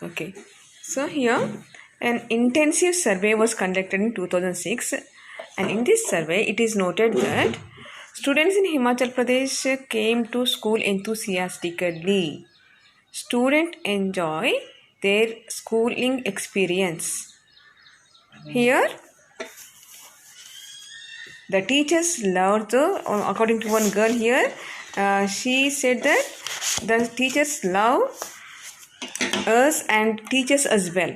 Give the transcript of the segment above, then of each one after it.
Okay, so here an intensive survey was conducted in 2006, and in this survey it is noted that students in Himachal Pradesh came to school enthusiastically. Students enjoy their schooling experience. Here the teachers loved according to one girl here, she said that the teachers love us and teachers as well.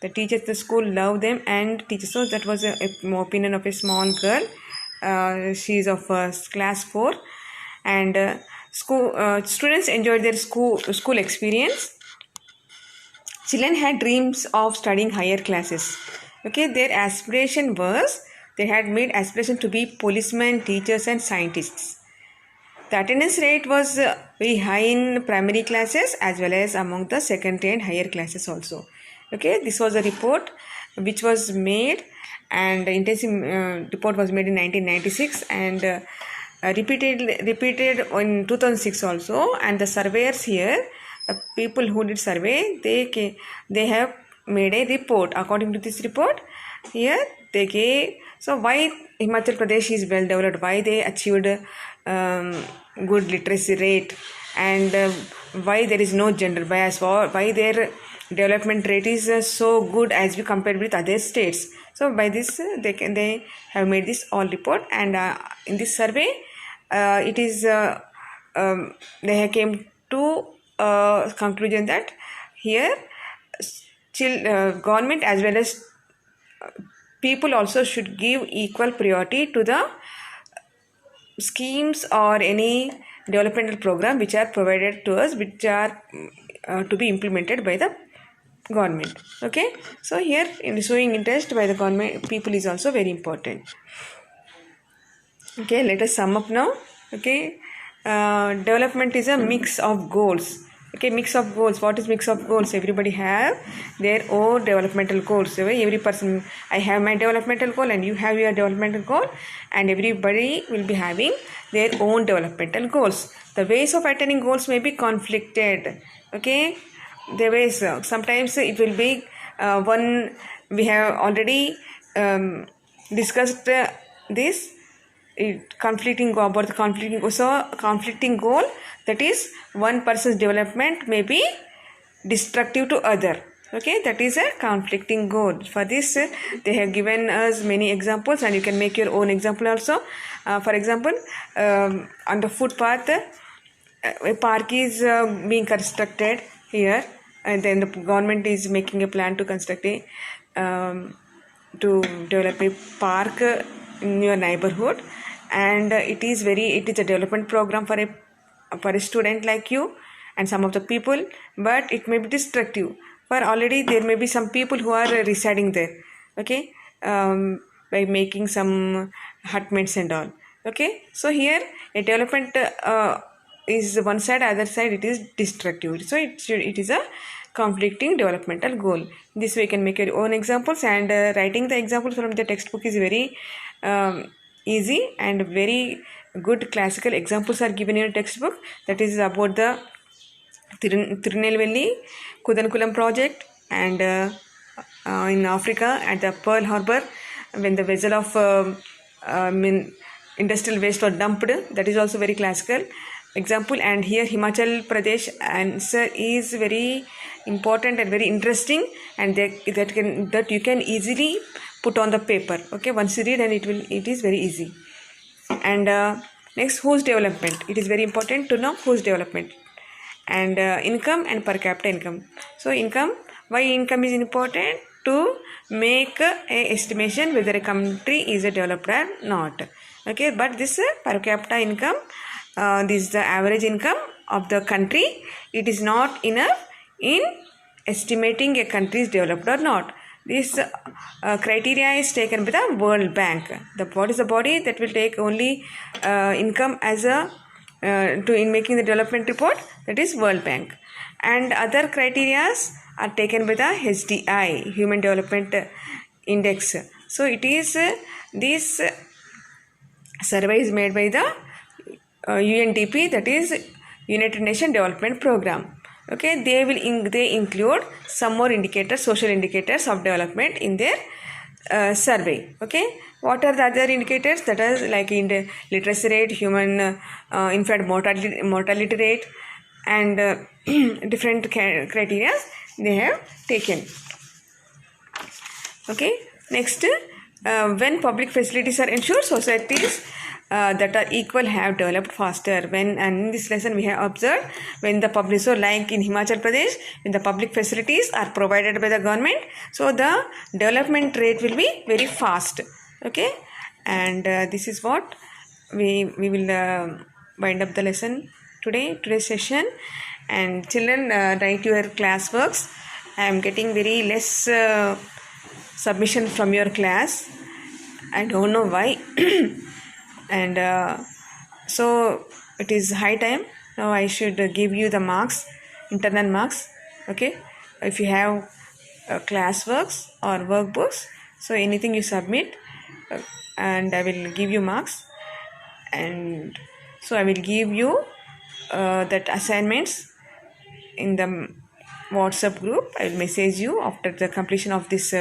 The teachers, the school love them and teachers. So that was a opinion of a small girl. She is of class 4, and students enjoyed their school experience. Children had dreams of studying higher classes. Okay, their aspiration was, they had made aspiration to be policemen, teachers, and scientists. The attendance rate was very high in primary classes as well as among the secondary and higher classes also. Okay, this was a report which was made, and the intensive report was made in 1996 and repeated in 2006 also. And the surveyors here, people who did survey, they have made a report. According to this report, here they gave, so why Himachal Pradesh is well developed, why they achieved good literacy rate, and why there is no gender bias, or why their development rate is so good as we compared with other states. So by this they have made this all report, and in this survey it is they came to conclusion that here government as well as people also should give equal priority to the schemes or any developmental program which are provided to us, which are to be implemented by the government. Okay, so here in showing interest by the government people is also very important. Okay, let us sum up now. Okay, development is a mix of goals. Okay, mix of goals. What is mix of goals? Everybody have their own developmental goals. So every person, I have my developmental goal and you have your developmental goal, and everybody will be having their own developmental goals. The ways of attaining goals may be conflicted. Okay, the ways, sometimes it will be one, we have already discussed this conflicting goal, about the conflicting goal. So conflicting goal, that is one person's development may be destructive to other. Okay, that is a conflicting goal. For this they have given us many examples, and you can make your own example also. For example, on the footpath a park is being constructed here, and then the government is making a plan to construct a to develop a park in your neighborhood, and it is a development program for a student like you and some of the people, but it may be destructive, for already there may be some people who are residing there. Okay, by making some hutments and all. Okay, so here a development is one side, other side it is destructive, so it is a conflicting developmental goal. This way you can make your own examples, and writing the examples from the textbook is very easy, and very good classical examples are given in your textbook. That is about the Tirunelveli Kudankulam project, and in Africa at the Pearl Harbor, when the vessel of industrial waste was dumped, that is also very classical example. And here Himachal Pradesh answer is very important and very interesting, and that you can easily put on the paper. Okay, once you read, and it is very easy. And next, whose development, it is very important to know whose development. And income and per capita income. So income, why income is important? To make a estimation whether a country is a developed or not. Okay, but this per capita income, this is the average income of the country. It is not enough in estimating a country is developed or not. This criteria is taken by the World Bank. What is the body that will take only income as a in making the development report? That is World Bank. And other criteria are taken by the HDI, Human Development Index. So it is this survey is made by the UNDP, that is United Nations Development Program. Okay, they include some more indicators, social indicators of development in their survey. Okay, what are the other indicators? That is like in the literacy rate, human infant mortality rate, and different criteria they have taken. Okay, next, when public facilities are ensured, societies that are equal have developed faster. And in this lesson we have observed, when the public, so like in Himachal Pradesh, when the public facilities are provided by the government, so the development rate will be very fast. Okay, and this is what we will wind up the lesson today's session. And children, write your class works. I am getting very less submission from your class. I don't know why. And so it is high time. Now I should give you the marks, internal marks. Okay, if you have class works or workbooks, so anything you submit, and I will give you marks. And so I will give you that assignments in the WhatsApp group. I will message you after the completion of this